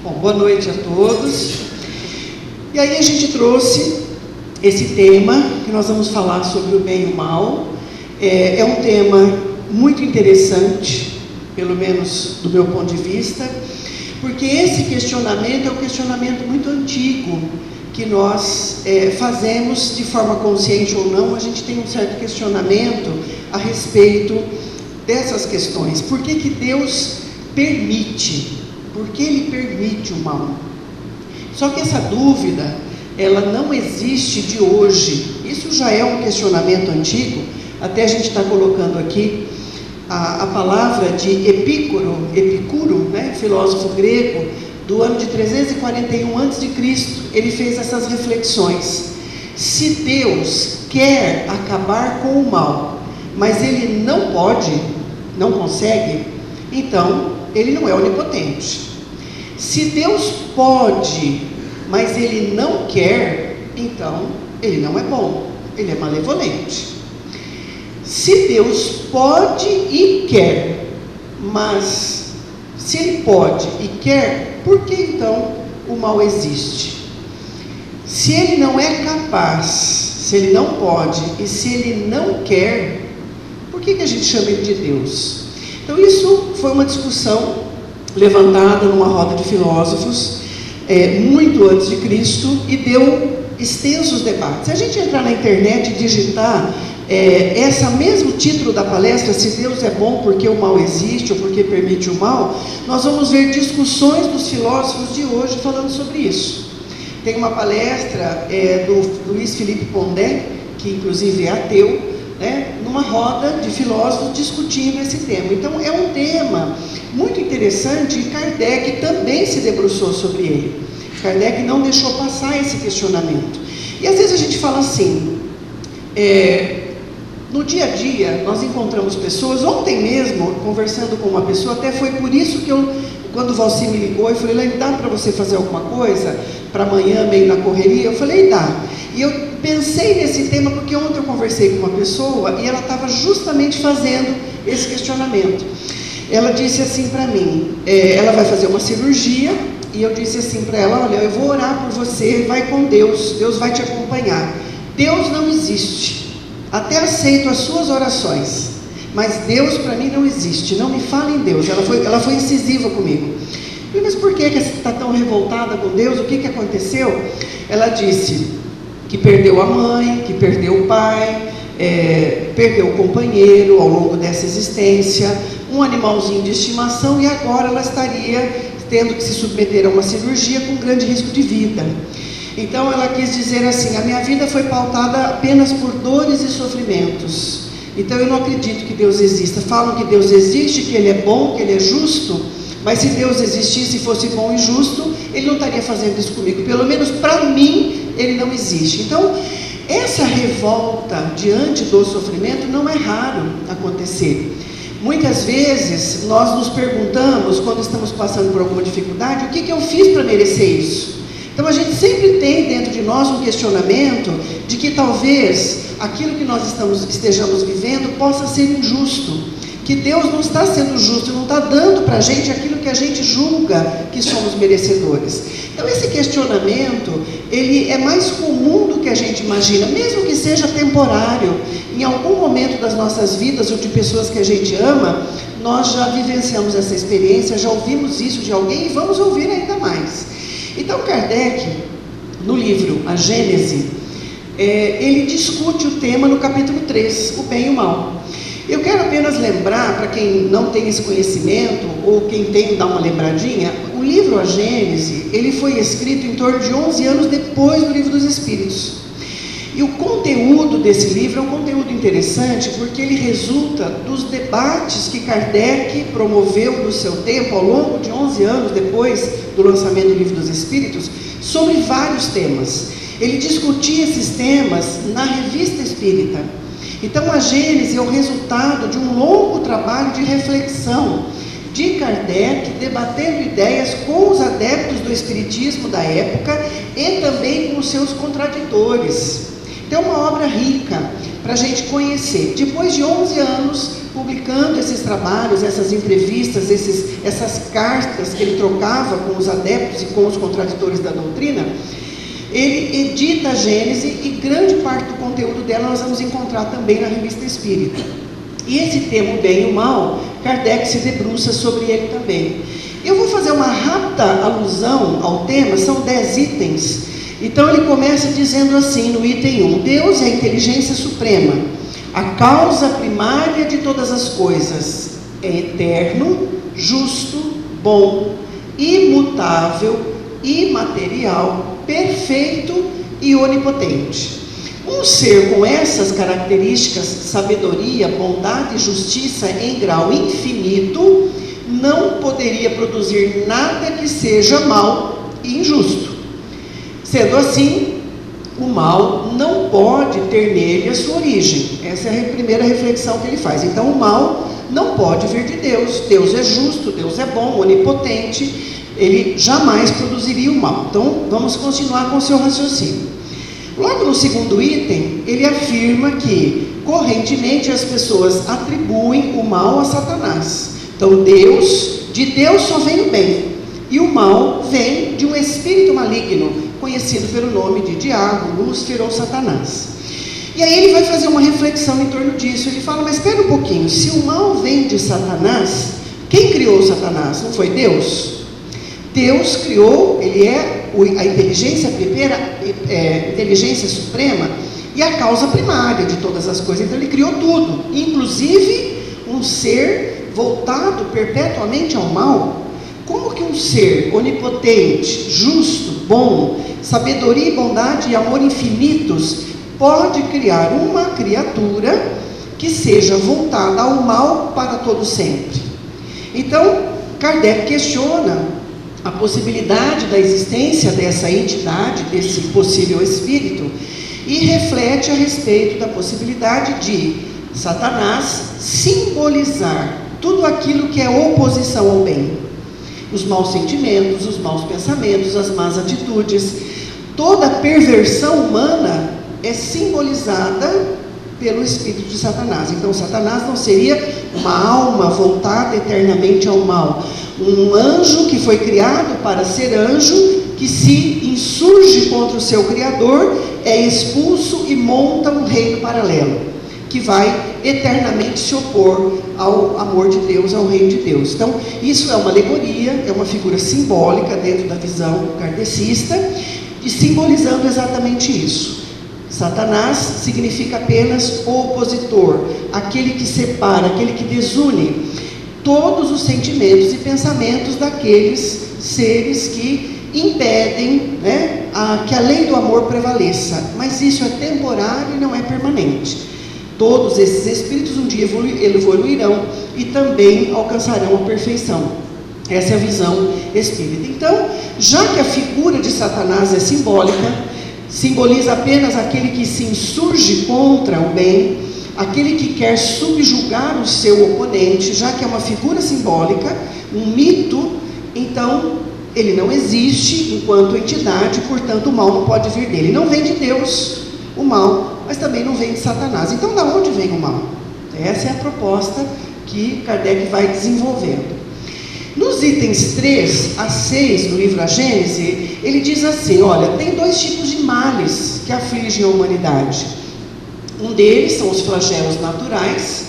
Bom, boa noite a todos. E aí a gente trouxe esse tema que nós vamos falar sobre o bem e o mal. É um tema muito interessante, pelo menos do meu ponto de vista, porque esse questionamento é um questionamento muito antigo, que nós fazemos de forma consciente ou não. A gente tem um certo questionamento a respeito dessas questões. Por que que Deus permite? Por que Ele permite o mal? Só que essa dúvida, ela não existe de hoje. Isso já é um questionamento antigo. Até a gente está colocando aqui a palavra de Epicuro, né, filósofo grego, do ano de 341 a.C., ele fez essas reflexões. Se Deus quer acabar com o mal, mas Ele não pode, não consegue, então Ele não é onipotente. Se Deus pode, mas Ele não quer, então Ele não é bom, Ele é malevolente. Se Deus pode e quer, mas se Ele pode e quer, por que então o mal existe? Se Ele não é capaz, se Ele não pode e se Ele não quer, por que a gente chama Ele de Deus? Então isso foi uma discussão levantada numa roda de filósofos muito antes de Cristo e deu extensos debates. Se a gente entrar na internet e digitar esse mesmo título da palestra, se Deus é bom porque o mal existe ou porque permite o mal, nós vamos ver discussões dos filósofos de hoje falando sobre isso. Tem uma palestra do Luiz Felipe Pondé, que inclusive é ateu, né, numa roda de filósofos discutindo esse tema. Então é um tema muito interessante e Kardec também se debruçou sobre ele. Kardec não deixou passar esse questionamento. E às vezes a gente fala assim, no dia a dia nós encontramos pessoas, ontem mesmo, conversando com uma pessoa, até foi por isso que quando o Valci me ligou, eu falei, dá para você fazer alguma coisa para amanhã, meio na correria? Eu falei, dá. E eu pensei nesse tema porque ontem eu conversei com uma pessoa e ela estava justamente fazendo esse questionamento. Ela disse assim para mim, ela vai fazer uma cirurgia, e eu disse assim para ela, olha, eu vou orar por você, vai com Deus, Deus vai te acompanhar. Deus não existe, até aceito as suas orações, mas Deus para mim não existe, não me fale em Deus. Ela foi incisiva comigo. Eu falei, mas por que você está tão revoltada com Deus? O que aconteceu? Ela disse que perdeu a mãe, que perdeu o pai, perdeu o companheiro ao longo dessa existência, um animalzinho de estimação, e agora ela estaria tendo que se submeter a uma cirurgia com grande risco de vida. Então ela quis dizer assim, a minha vida foi pautada apenas por dores e sofrimentos, então eu não acredito que Deus exista. Falam que Deus existe, que Ele é bom, que Ele é justo, mas se Deus existisse e fosse bom e justo, Ele não estaria fazendo isso comigo. Pelo menos para mim, Ele não existe. Então, essa revolta diante do sofrimento não é raro acontecer. Muitas vezes, nós nos perguntamos, quando estamos passando por alguma dificuldade, o que eu fiz para merecer isso? Então, a gente sempre tem dentro de nós um questionamento de que talvez aquilo que nós estejamos vivendo possa ser injusto. Que Deus não está sendo justo, não está dando para a gente aquilo que a gente julga que somos merecedores. Então esse questionamento, ele é mais comum do que a gente imagina, mesmo que seja temporário. Em algum momento das nossas vidas, ou de pessoas que a gente ama, nós já vivenciamos essa experiência, já ouvimos isso de alguém e vamos ouvir ainda mais. Então Kardec, no livro A Gênese, ele discute o tema no capítulo 3, o bem e o mal. Eu quero apenas lembrar, para quem não tem esse conhecimento, ou quem tem, dar uma lembradinha, o livro A Gênese, ele foi escrito em torno de 11 anos depois do Livro dos Espíritos. E o conteúdo desse livro é um conteúdo interessante, porque ele resulta dos debates que Kardec promoveu no seu tempo, ao longo de 11 anos depois do lançamento do Livro dos Espíritos, sobre vários temas. Ele discutia esses temas na Revista Espírita. Então a Gênese é o resultado de um longo trabalho de reflexão de Kardec, debatendo ideias com os adeptos do Espiritismo da época e também com os seus contraditores. Então é uma obra rica para a gente conhecer. Depois de 11 anos, publicando esses trabalhos, essas entrevistas, essas cartas que ele trocava com os adeptos e com os contraditores da doutrina, ele edita a Gênese e grande parte do conteúdo dela nós vamos encontrar também na Revista Espírita. E esse tema, o bem e o mal, Kardec se debruça sobre ele também. Eu vou fazer uma rápida alusão ao tema, são 10 itens. Então ele começa dizendo assim no item 1: Deus é a inteligência suprema, a causa primária de todas as coisas, é eterno, justo, bom, imutável, imaterial, perfeito e onipotente. Um ser com essas características, sabedoria, bondade e justiça em grau infinito, não poderia produzir nada que seja mal e injusto. Sendo assim, o mal não pode ter nele a sua origem. Essa é a primeira reflexão que ele faz. Então, o mal não pode vir de Deus. Deus é justo, Deus é bom, onipotente. Ele jamais produziria o mal. Então, vamos continuar com o seu raciocínio. Logo no segundo item, ele afirma que, correntemente, as pessoas atribuem o mal a Satanás. Então, de Deus só vem o bem, e o mal vem de um espírito maligno, conhecido pelo nome de diabo, Lúcifer ou Satanás. E aí ele vai fazer uma reflexão em torno disso. Ele fala, mas espera um pouquinho, se o mal vem de Satanás, quem criou Satanás? Não foi Deus? Deus criou, ele é a inteligência primeira, inteligência suprema e a causa primária de todas as coisas. Então ele criou tudo, inclusive um ser voltado perpetuamente ao mal. Como que um ser onipotente, justo, bom, sabedoria e bondade e amor infinitos pode criar uma criatura que seja voltada ao mal para todo sempre? Então Kardec questiona a possibilidade da existência dessa entidade, desse possível espírito, e reflete a respeito da possibilidade de Satanás simbolizar tudo aquilo que é oposição ao bem. Os maus sentimentos, os maus pensamentos, as más atitudes, toda a perversão humana é simbolizada pelo espírito de Satanás. Então Satanás não seria uma alma voltada eternamente ao mal, um anjo que foi criado para ser anjo, que se insurge contra o seu Criador, é expulso e monta um reino paralelo, que vai eternamente se opor ao amor de Deus, ao reino de Deus. Então isso é uma alegoria, é uma figura simbólica dentro da visão kardecista, e simbolizando exatamente isso. Satanás significa apenas opositor, aquele que separa, aquele que desune todos os sentimentos e pensamentos daqueles seres que impedem, que a lei do amor prevaleça. Mas isso é temporário e não é permanente. Todos esses espíritos um dia evoluirão e também alcançarão a perfeição. Essa é a visão espírita. Então, já que a figura de Satanás é simbólica, simboliza apenas aquele que se insurge contra o bem, aquele que quer subjugar o seu oponente, já que é uma figura simbólica, um mito, então ele não existe enquanto entidade, portanto o mal não pode vir dele. Não vem de Deus o mal, mas também não vem de Satanás. Então da onde vem o mal? Essa é a proposta que Kardec vai desenvolvendo. Nos itens 3 a 6 do livro A Gênese, ele diz assim, olha, tem 2 tipos de males que afligem a humanidade. Um deles são os flagelos naturais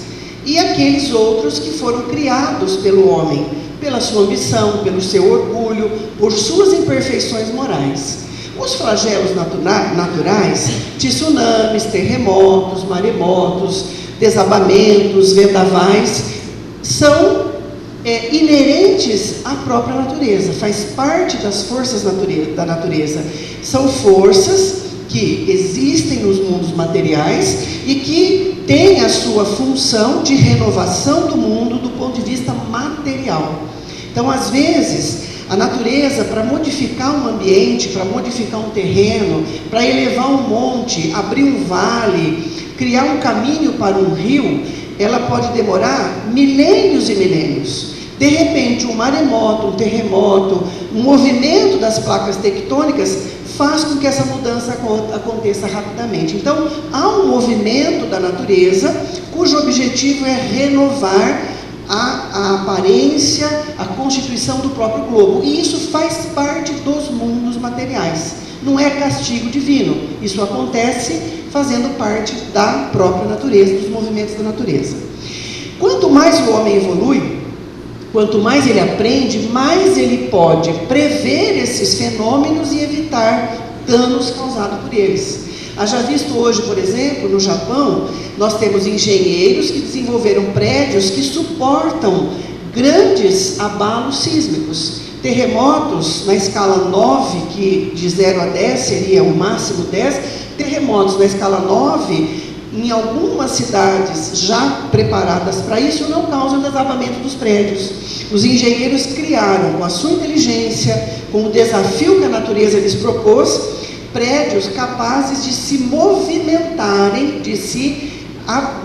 e aqueles outros que foram criados pelo homem, pela sua ambição, pelo seu orgulho, por suas imperfeições morais. Os flagelos naturais, tsunamis, terremotos, maremotos, desabamentos, vendavais, são inerentes à própria natureza, faz parte das forças da natureza. São forças que existem nos mundos materiais e que têm a sua função de renovação do mundo do ponto de vista material. Então, às vezes, a natureza, para modificar um ambiente, para modificar um terreno, para elevar um monte, abrir um vale, criar um caminho para um rio, ela pode demorar milênios e milênios. De repente, um maremoto, um terremoto, um movimento das placas tectônicas faz com que essa mudança aconteça rapidamente. Então, há um movimento da natureza cujo objetivo é renovar a aparência, a constituição do próprio globo. E isso faz parte dos mundos materiais. Não é castigo divino. Isso acontece fazendo parte da própria natureza, dos movimentos da natureza. Quanto mais o homem evolui, quanto mais ele aprende, mais ele pode prever esses fenômenos e evitar danos causados por eles. Haja visto hoje, por exemplo, no Japão, nós temos engenheiros que desenvolveram prédios que suportam grandes abalos sísmicos. Terremotos na escala 9, que de 0 a 10 seria o máximo 10, terremotos na escala 9, em algumas cidades já preparadas para isso, não causam desabamento dos prédios. Os engenheiros criaram, com a sua inteligência, com o desafio que a natureza lhes propôs, prédios capazes de se movimentarem, de se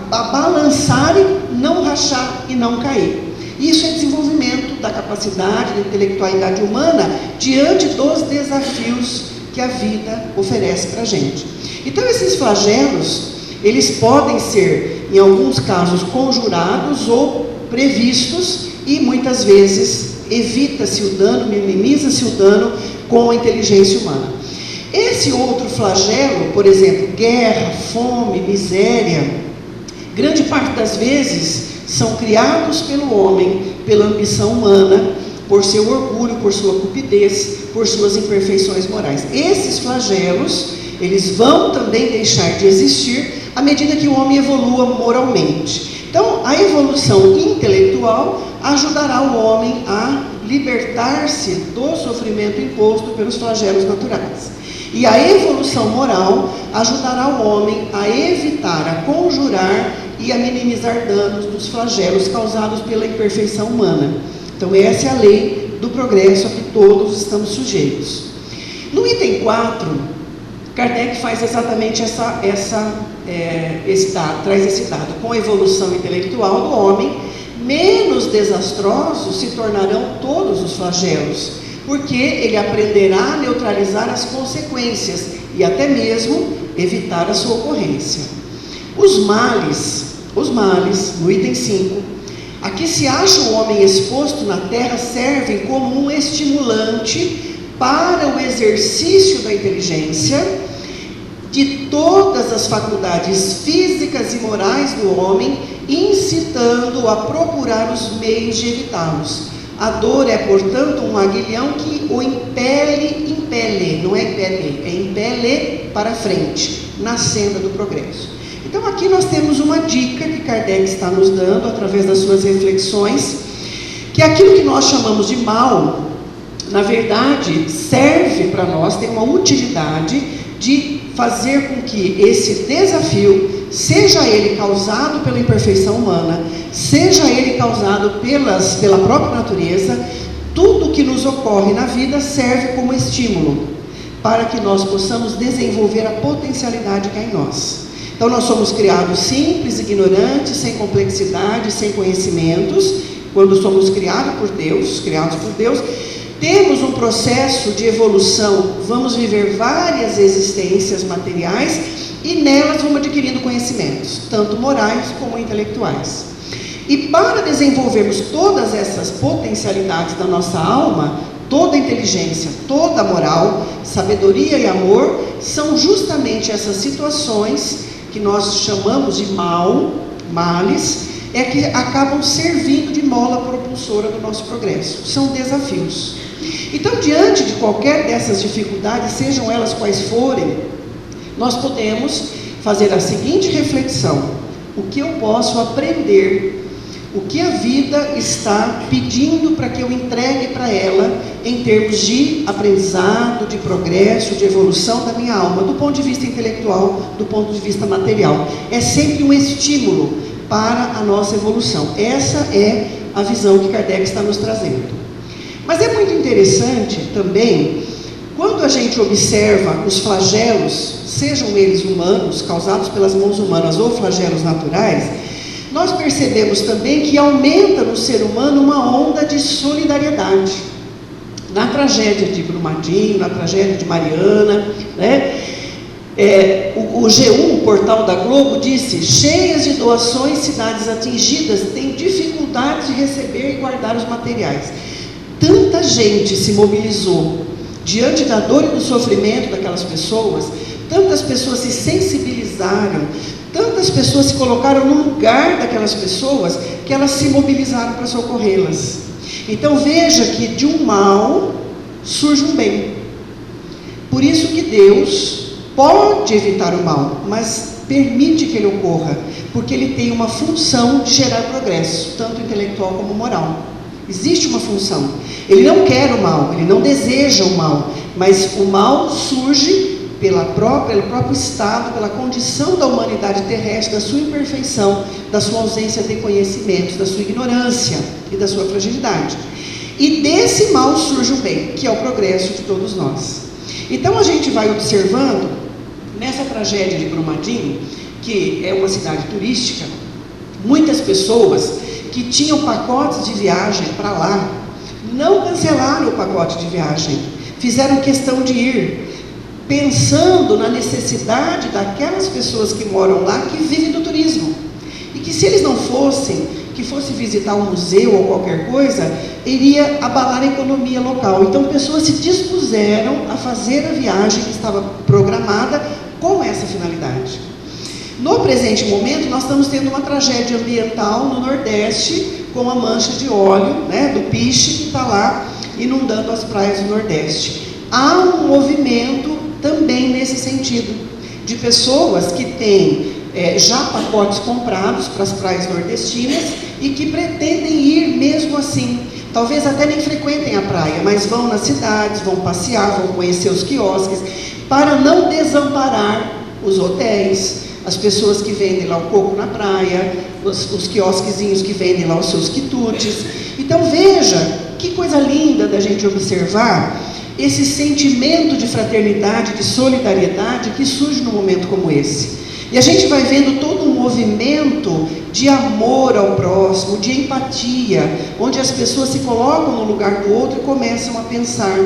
balançarem, não rachar e não cair. Isso é desenvolvimento da capacidade, da intelectualidade humana diante dos desafios que a vida oferece para a gente. Então, esses flagelos, eles podem ser, em alguns casos, conjurados ou previstos, e muitas vezes evita-se o dano, minimiza-se o dano com a inteligência humana. Esse outro flagelo, por exemplo, guerra, fome, miséria, grande parte das vezes são criados pelo homem, pela ambição humana, por seu orgulho, por sua cupidez, por suas imperfeições morais. Esses flagelos, eles vão também deixar de existir à medida que o homem evolua moralmente. Então, a evolução intelectual ajudará o homem a libertar-se do sofrimento imposto pelos flagelos naturais. E a evolução moral ajudará o homem a evitar, a conjurar e a minimizar danos dos flagelos causados pela imperfeição humana. Então, essa é a lei do progresso a que todos estamos sujeitos. No item 4, Kardec faz exatamente esse dado, traz esse dado. Com a evolução intelectual do homem, menos desastrosos se tornarão todos os flagelos, porque ele aprenderá a neutralizar as consequências e até mesmo evitar a sua ocorrência. Os males, no item 5, a que se acha o homem exposto na terra, servem como um estimulante para o exercício da inteligência, de todas as faculdades físicas e morais do homem, incitando-o a procurar os meios de evitá-los. A dor é, portanto, um aguilhão que o impele, não é impele para frente, na senda do progresso. Então, aqui nós temos uma dica que Kardec está nos dando, através das suas reflexões, que aquilo que nós chamamos de mal, na verdade, serve para nós, tem uma utilidade de fazer com que esse desafio, seja ele causado pela imperfeição humana, seja ele causado pela própria natureza, tudo que nos ocorre na vida serve como estímulo para que nós possamos desenvolver a potencialidade que há em nós. Então, nós somos criados simples, ignorantes, sem complexidade, sem conhecimentos. Quando somos criados por Deus, temos um processo de evolução, vamos viver várias existências materiais e nelas vamos adquirindo conhecimentos, tanto morais como intelectuais. E para desenvolvermos todas essas potencialidades da nossa alma, toda a inteligência, toda a moral, sabedoria e amor, são justamente essas situações que nós chamamos de males, é que acabam servindo de mola propulsora do nosso progresso. São desafios. Então, diante de qualquer dessas dificuldades, sejam elas quais forem, nós podemos fazer a seguinte reflexão: o que eu posso aprender? O que a vida está pedindo para que eu entregue para ela em termos de aprendizado, de progresso, de evolução da minha alma, do ponto de vista intelectual, do ponto de vista material. É sempre um estímulo para a nossa evolução. Essa é a visão que Kardec está nos trazendo. Mas é muito interessante também, quando a gente observa os flagelos, sejam eles humanos, causados pelas mãos humanas ou flagelos naturais, nós percebemos também que aumenta no ser humano uma onda de solidariedade. na tragédia de Brumadinho, na tragédia de Mariana, né? O G1, o portal da Globo, disse: cheias de doações, cidades atingidas têm dificuldade de receber e guardar os materiais. Tanta gente se mobilizou diante da dor e do sofrimento daquelas pessoas, tantas pessoas se sensibilizaram, tantas pessoas se colocaram no lugar daquelas pessoas, que elas se mobilizaram para socorrê-las. Então veja que de um mal surge um bem. Por isso que Deus pode evitar o mal, mas permite que ele ocorra, porque ele tem uma função de gerar progresso, tanto intelectual como moral. Existe uma função. Ele não quer o mal, ele não deseja o mal, mas o mal surge pelo próprio estado, pela condição da humanidade terrestre, da sua imperfeição, da sua ausência de conhecimentos, da sua ignorância e da sua fragilidade. E desse mal surge o bem, que é o progresso de todos nós. Então a gente vai observando, nessa tragédia de Brumadinho, que é uma cidade turística, muitas pessoas que tinham pacotes de viagem para lá, não cancelaram o pacote de viagem, fizeram questão de ir, pensando na necessidade daquelas pessoas que moram lá, que vivem do turismo, e que se eles não fossem, que fosse visitar um museu ou qualquer coisa, iria abalar a economia local. Então pessoas se dispuseram a fazer a viagem que estava programada com essa finalidade. No presente momento, nós estamos tendo uma tragédia ambiental no Nordeste, com a mancha de óleo, né, do piche, que está lá inundando as praias do Nordeste. Há um movimento também nesse sentido, de pessoas que têm já pacotes comprados para as praias nordestinas e que pretendem ir mesmo assim. Talvez até nem frequentem a praia, mas vão nas cidades, vão passear, vão conhecer os quiosques, para não desamparar os hotéis, as pessoas que vendem lá o coco na praia, os quiosquezinhos que vendem lá os seus quitutes. Então veja, que coisa linda da gente observar esse sentimento de fraternidade, de solidariedade que surge num momento como esse. E a gente vai vendo todo um movimento de amor ao próximo, de empatia, onde as pessoas se colocam no lugar do outro e começam a pensar: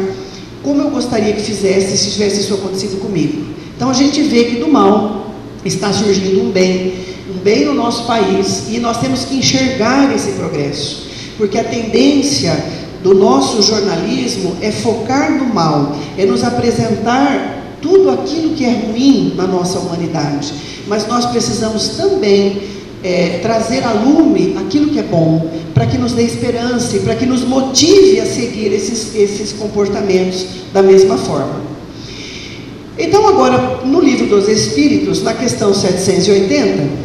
como eu gostaria que fizesse se tivesse isso acontecido comigo. Então a gente vê que do mal está surgindo um bem no nosso país, e nós temos que enxergar esse progresso, porque a tendência do nosso jornalismo é focar no mal, é nos apresentar tudo aquilo que é ruim na nossa humanidade, mas nós precisamos também trazer à lume aquilo que é bom, para que nos dê esperança e para que nos motive a seguir esses comportamentos da mesma forma. Então agora, no Livro dos Espíritos, na questão 780,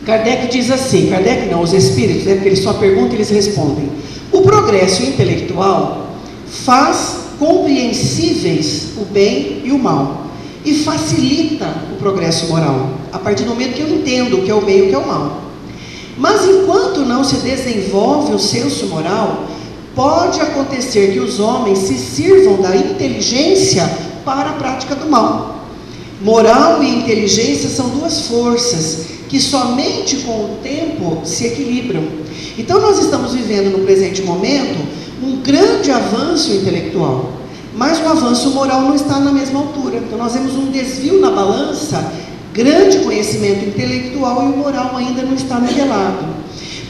Kardec diz assim, Kardec não, os Espíritos, porque eles só perguntam e eles respondem: o progresso intelectual faz compreensíveis o bem e o mal, e facilita o progresso moral, a partir do momento que eu entendo o que é o bem e o que é o mal. Mas enquanto não se desenvolve o senso moral, pode acontecer que os homens se sirvam da inteligência para a prática do mal. Moral e inteligência são duas forças que somente com o tempo se equilibram. Então nós estamos vivendo no presente momento um grande avanço intelectual, mas o avanço moral não está na mesma altura. Então nós vemos um desvio na balança, grande conhecimento intelectual, e o moral ainda não está nivelado.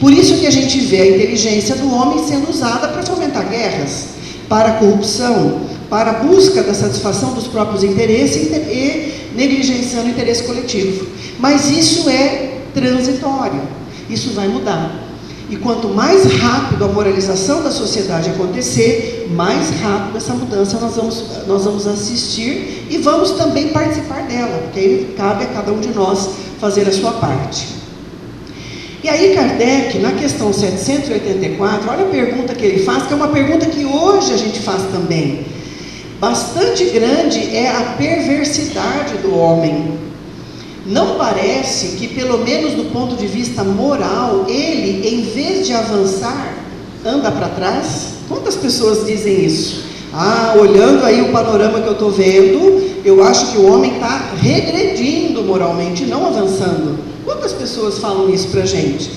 Por isso que a gente vê a inteligência do homem sendo usada para fomentar guerras, para a corrupção, para a busca da satisfação dos próprios interesses e negligenciando o interesse coletivo. Mas isso é transitório, isso vai mudar. E quanto mais rápido a moralização da sociedade acontecer, mais rápido essa mudança nós vamos assistir e vamos também participar dela, porque aí cabe a cada um de nós fazer a sua parte. E aí Kardec, na questão 784, olha a pergunta que ele faz, que é uma pergunta que hoje a gente faz também. Bastante grande é a perversidade do homem. Não parece que, pelo menos do ponto de vista moral, ele, em vez de avançar, anda para trás? Quantas pessoas dizem isso? Olhando aí o panorama que eu estou vendo, eu acho que o homem está regredindo moralmente, não avançando. Quantas pessoas falam isso para a gente?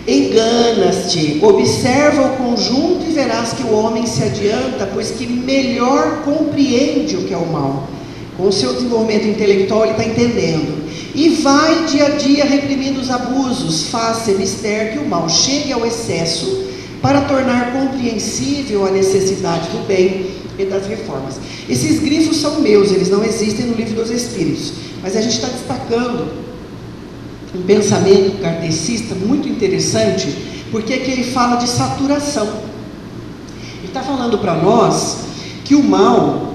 Enganas-te, observa o conjunto e verás que o homem se adianta, pois que melhor compreende o que é o mal. Com o seu desenvolvimento intelectual ele está entendendo. E vai dia a dia reprimindo os abusos, faz-se mister que o mal chegue ao excesso, para tornar compreensível a necessidade do bem e das reformas. Esses grifos são meus, eles não existem no Livro dos Espíritos, mas a gente está destacando um pensamento kardecista muito interessante, porque aqui ele fala de saturação. Ele está falando para nós que o mal,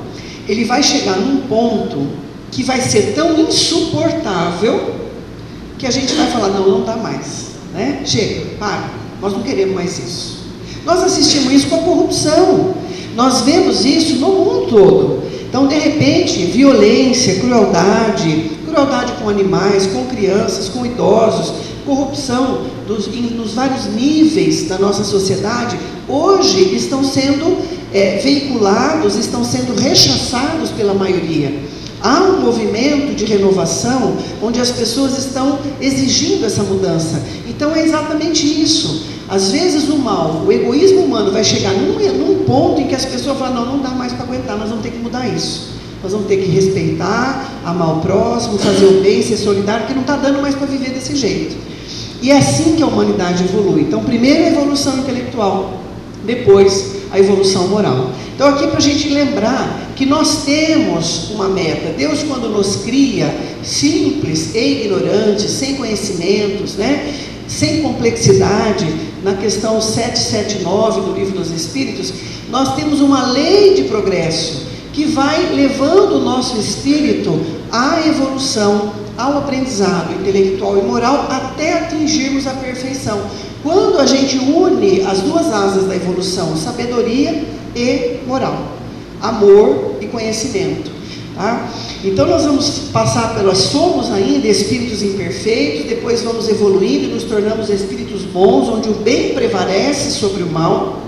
ele vai chegar num ponto que vai ser tão insuportável, que a gente vai falar, não dá mais, né? Chega, para, nós não queremos mais isso. Nós assistimos isso com a corrupção, nós vemos isso no mundo todo. Então, de repente, violência, crueldade com animais, com crianças, com idosos, corrupção nos vários níveis da nossa sociedade, hoje estão sendo veiculados, estão sendo rechaçados pela maioria. Há um movimento de renovação, onde as pessoas estão exigindo essa mudança. Então é exatamente isso. Às vezes o mal, o egoísmo humano vai chegar num ponto em que as pessoas falam, não dá mais para aguentar, nós vamos ter que mudar isso. Nós vamos ter que respeitar, amar o próximo, fazer o bem, ser solidário, porque não está dando mais para viver desse jeito. E é assim que a humanidade evolui. Então, primeiro a evolução intelectual, depois a evolução moral. Então, aqui para a gente lembrar que nós temos uma meta. Deus, quando nos cria simples e ignorantes, sem conhecimentos, né? Sem complexidade, na questão 779 do Livro dos Espíritos, nós temos uma lei de progresso, que vai levando o nosso espírito à evolução, ao aprendizado intelectual e moral, até atingirmos a perfeição. Quando a gente une as duas asas da evolução, sabedoria e moral, amor e conhecimento, tá? Então nós vamos passar somos ainda espíritos imperfeitos, depois vamos evoluindo e nos tornamos espíritos bons, onde o bem prevalece sobre o mal.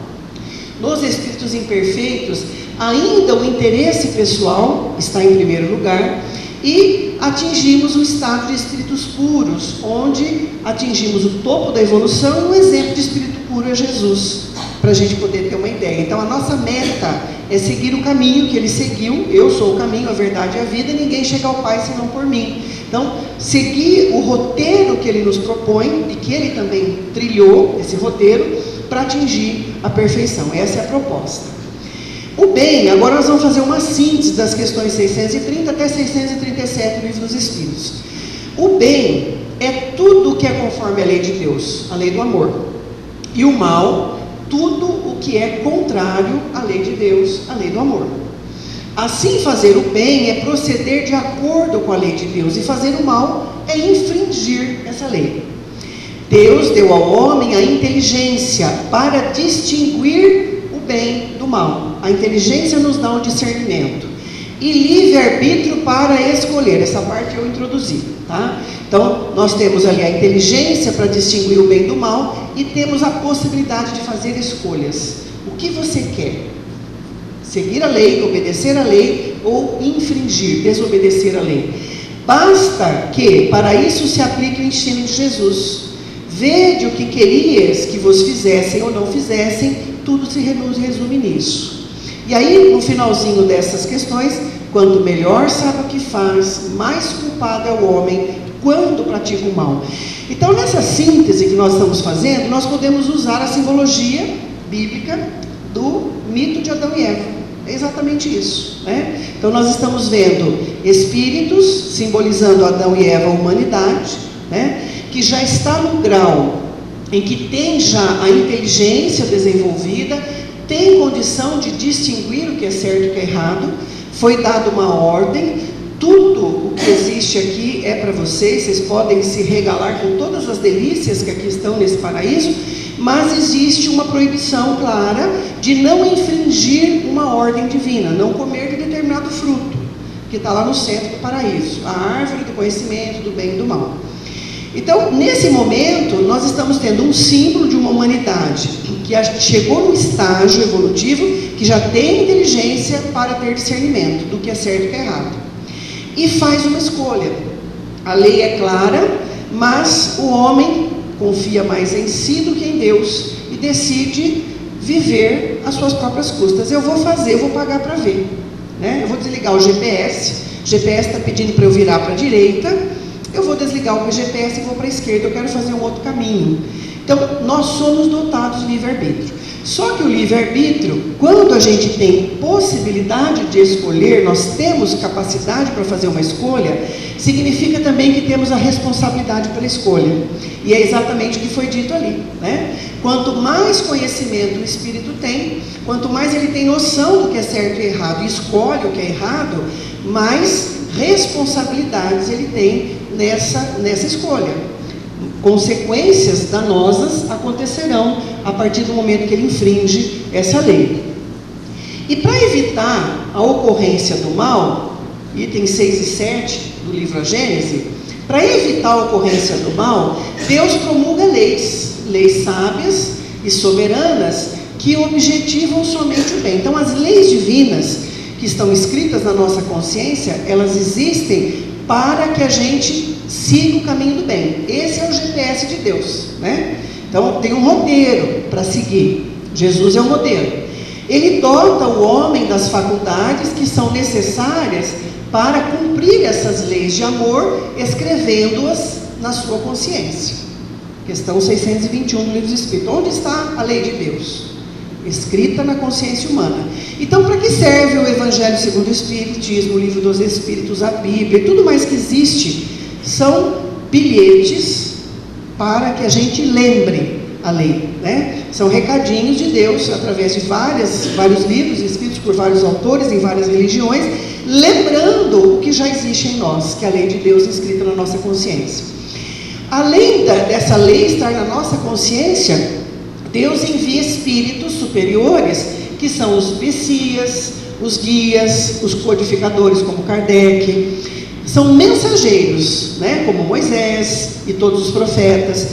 Nos espíritos imperfeitos, ainda o interesse pessoal está em primeiro lugar, e atingimos o estado de espíritos puros, onde atingimos o topo da evolução. Um exemplo de espírito puro é Jesus, para a gente poder ter uma ideia. Então a nossa meta é seguir o caminho que ele seguiu. Eu sou o caminho, a verdade e a vida, ninguém chega ao Pai senão por mim. Então, seguir o roteiro que ele nos propõe, e que ele também trilhou, esse roteiro, para atingir a perfeição. Essa é a proposta. O bem, agora nós vamos fazer uma síntese das questões 630 até 637 do Livro dos Espíritos. O bem é tudo o que é conforme a lei de Deus, a lei do amor. E o mal, tudo o que é contrário à lei de Deus, a lei do amor. Assim, fazer o bem é proceder de acordo com a lei de Deus, e fazer o mal é infringir essa lei. Deus deu ao homem a inteligência para distinguir o bem do mal. A inteligência nos dá o discernimento. E livre-arbítrio para escolher. Essa parte eu introduzi, tá? Então, nós temos ali a inteligência para distinguir o bem do mal, e temos a possibilidade de fazer escolhas. O que você quer? Seguir a lei, obedecer a lei, ou infringir, desobedecer a lei? Basta que, para isso, se aplique o ensino de Jesus. Vede o que querias que vos fizessem ou não fizessem, tudo se resume nisso. E aí, no finalzinho dessas questões, quanto melhor sabe o que faz, mais culpado é o homem quando pratica o mal. Então, nessa síntese que nós estamos fazendo, nós podemos usar a simbologia bíblica do mito de Adão e Eva. É exatamente isso, né? Então, nós estamos vendo espíritos simbolizando Adão e Eva, a humanidade, né? Que já está no grau em que tem já a inteligência desenvolvida, tem condição de distinguir o que é certo e o que é errado, foi dada uma ordem, tudo o que existe aqui é para vocês podem se regalar com todas as delícias que aqui estão nesse paraíso, mas existe uma proibição clara de não infringir uma ordem divina, não comer de determinado fruto, que está lá no centro do paraíso, a árvore do conhecimento do bem e do mal. Então, nesse momento, nós estamos tendo um símbolo de uma humanidade que chegou num estágio evolutivo, que já tem inteligência para ter discernimento do que é certo e o que é errado. E faz uma escolha. A lei é clara, mas o homem confia mais em si do que em Deus e decide viver às suas próprias custas. Eu vou fazer, eu vou pagar para ver, né? Eu vou desligar o GPS está pedindo para eu virar para a direita, eu vou desligar o GPS e vou para a esquerda, eu quero fazer um outro caminho. Então, nós somos dotados de livre-arbítrio. Só que o livre-arbítrio, quando a gente tem possibilidade de escolher, nós temos capacidade para fazer uma escolha, significa também que temos a responsabilidade pela escolha. E é exatamente o que foi dito ali, né? Quanto mais conhecimento o Espírito tem, quanto mais ele tem noção do que é certo e errado e escolhe o que é errado, mais responsabilidades ele tem nessa escolha. Consequências danosas acontecerão a partir do momento que ele infringe essa lei. E para evitar a ocorrência do mal, itens 6 e 7 do livro A Gênese, para evitar a ocorrência do mal, Deus promulga leis sábias e soberanas que objetivam somente o bem. Então, as leis divinas que estão escritas na nossa consciência, elas existem para que a gente siga o caminho do bem. Esse é o GPS de Deus, né? Então tem um roteiro para seguir. Jesus é o modelo. Ele dota o homem das faculdades que são necessárias para cumprir essas leis de amor, escrevendo-as na sua consciência. Questão 621 do Livro dos Espíritos. Onde está a lei de Deus? Escrita na consciência humana. Então, para que serve o Evangelho segundo o Espiritismo, o Livro dos Espíritos, a Bíblia e tudo mais que existe? São bilhetes para que a gente lembre a lei, né? São recadinhos de Deus através de vários livros escritos por vários autores em várias religiões, lembrando o que já existe em nós, que é a lei de Deus escrita na nossa consciência. Além dessa lei estar na nossa consciência, Deus envia espíritos superiores, que são os messias, os guias, os codificadores, como Kardec. São mensageiros, né, como Moisés e todos os profetas,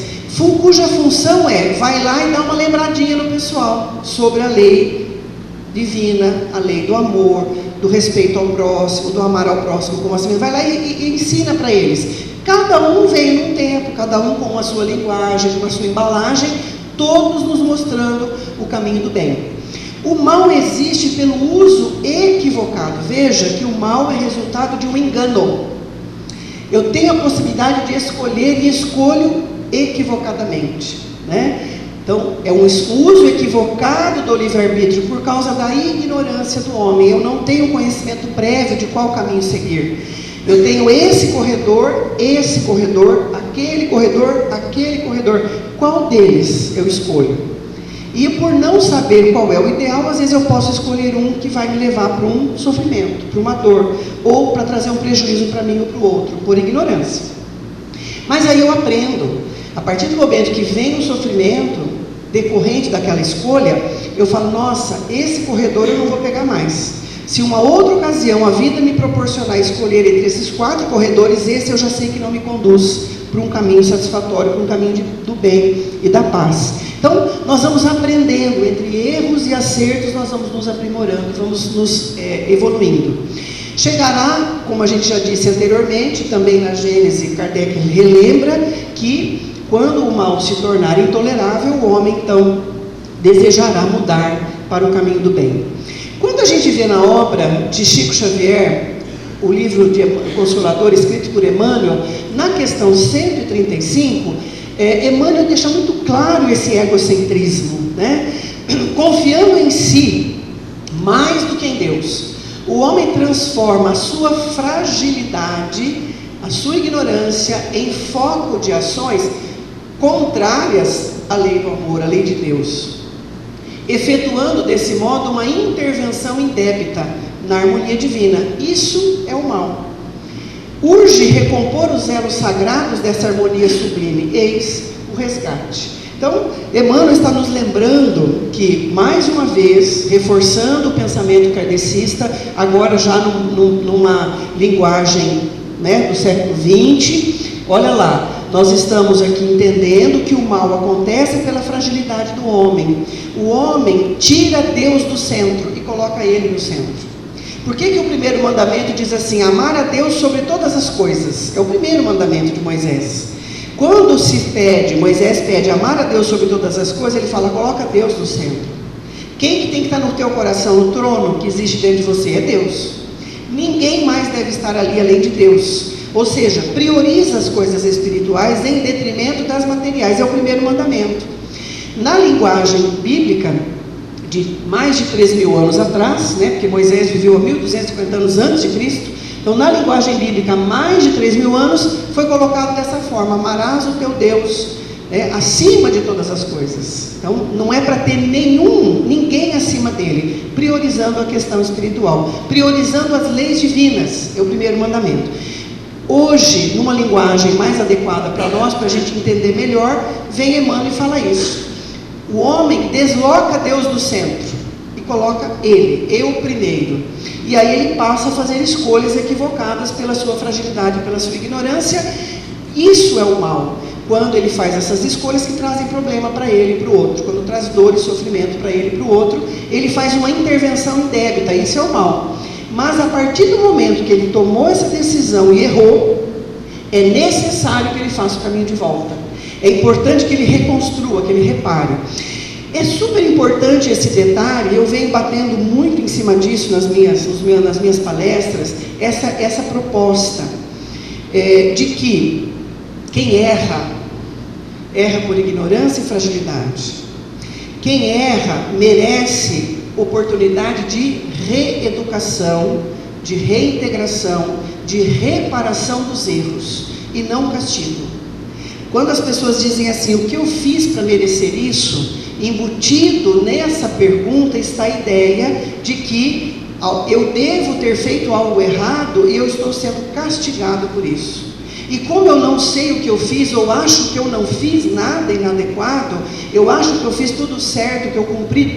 cuja função vai lá e dá uma lembradinha no pessoal sobre a lei divina, a lei do amor, do respeito ao próximo, do amar ao próximo como assim. Vai lá e ensina para eles. Cada um veio num tempo, cada um com a sua linguagem, com a sua embalagem, todos nos mostrando o caminho do bem. O mal existe pelo uso equivocado. Veja que o mal é resultado de um engano. Eu tenho a possibilidade de escolher e escolho equivocadamente, né? Então, é um uso equivocado do livre-arbítrio por causa da ignorância do homem. Eu não tenho conhecimento prévio de qual caminho seguir. Eu tenho esse corredor, aquele corredor. Qual deles eu escolho? E por não saber qual é o ideal, às vezes eu posso escolher um que vai me levar para um sofrimento, para uma dor, ou para trazer um prejuízo para mim ou para o outro, por ignorância. Mas aí eu aprendo, a partir do momento que vem o sofrimento decorrente daquela escolha, eu falo, nossa, esse corredor eu não vou pegar mais. Se uma outra ocasião a vida me proporcionar escolher entre esses 4 corredores, esse eu já sei que não me conduz para um caminho satisfatório, para um caminho do bem e da paz. Então, nós vamos aprendendo, entre erros e acertos, nós vamos nos aprimorando, vamos nos evoluindo. Chegará, como a gente já disse anteriormente, também na Gênese, Kardec relembra que quando o mal se tornar intolerável, o homem então desejará mudar para o caminho do bem. Quando a gente vê na obra de Chico Xavier, o livro de Consolador, escrito por Emmanuel, na questão 135, Emmanuel deixa muito claro esse egocentrismo, né? Confiando em si, mais do que em Deus, o homem transforma a sua fragilidade, a sua ignorância, em foco de ações contrárias à lei do amor, à lei de Deus, efetuando desse modo uma intervenção indébita na harmonia divina. Isso é o mal. Urge recompor os elos sagrados dessa harmonia sublime, eis o resgate. Então, Emmanuel está nos lembrando que, mais uma vez, reforçando o pensamento kardecista, agora já numa linguagem, né, do século XX, olha lá, nós estamos aqui entendendo que o mal acontece pela fragilidade do homem. O homem tira Deus do centro e coloca ele no centro. Por que o primeiro mandamento diz assim, amar a Deus sobre todas as coisas? É o primeiro mandamento de Moisés. Quando Moisés pede amar a Deus sobre todas as coisas, ele fala, coloca Deus no centro. Quem que tem que estar no teu coração, no trono que existe dentro de você? É Deus. Ninguém mais deve estar ali além de Deus. Ou seja, prioriza as coisas espirituais em detrimento das materiais. É o primeiro mandamento. Na linguagem bíblica, de mais de 3.000 anos atrás, né, porque Moisés viveu há 1.250 anos antes de Cristo, então na linguagem bíblica, mais de 3.000 anos, foi colocado dessa forma, amarás o teu Deus, acima de todas as coisas. Então não é para ter ninguém acima dele, priorizando a questão espiritual, priorizando as leis divinas, é o primeiro mandamento. Hoje, numa linguagem mais adequada para nós, para a gente entender melhor, vem Emmanuel e fala isso. O homem desloca Deus do centro e coloca ele, eu primeiro. E aí ele passa a fazer escolhas equivocadas pela sua fragilidade, pela sua ignorância. Isso é o mal. Quando ele faz essas escolhas que trazem problema para ele e para o outro, quando traz dor e sofrimento para ele e para o outro, ele faz uma intervenção indébita, isso é o mal. Mas a partir do momento que ele tomou essa decisão e errou, é necessário que ele faça o caminho de volta. É importante que ele reconstrua, que ele repare. É super importante esse detalhe, eu venho batendo muito em cima disso nas minhas palestras, essa proposta de que quem erra por ignorância e fragilidade. Quem erra merece oportunidade de reeducação, de reintegração, de reparação dos erros e não castigo. Quando as pessoas dizem assim, o que eu fiz para merecer isso? Embutido nessa pergunta está a ideia de que eu devo ter feito algo errado e eu estou sendo castigado por isso. E como eu não sei o que eu fiz, ou acho que eu não fiz nada inadequado, eu acho que eu fiz tudo certo, que eu cumpri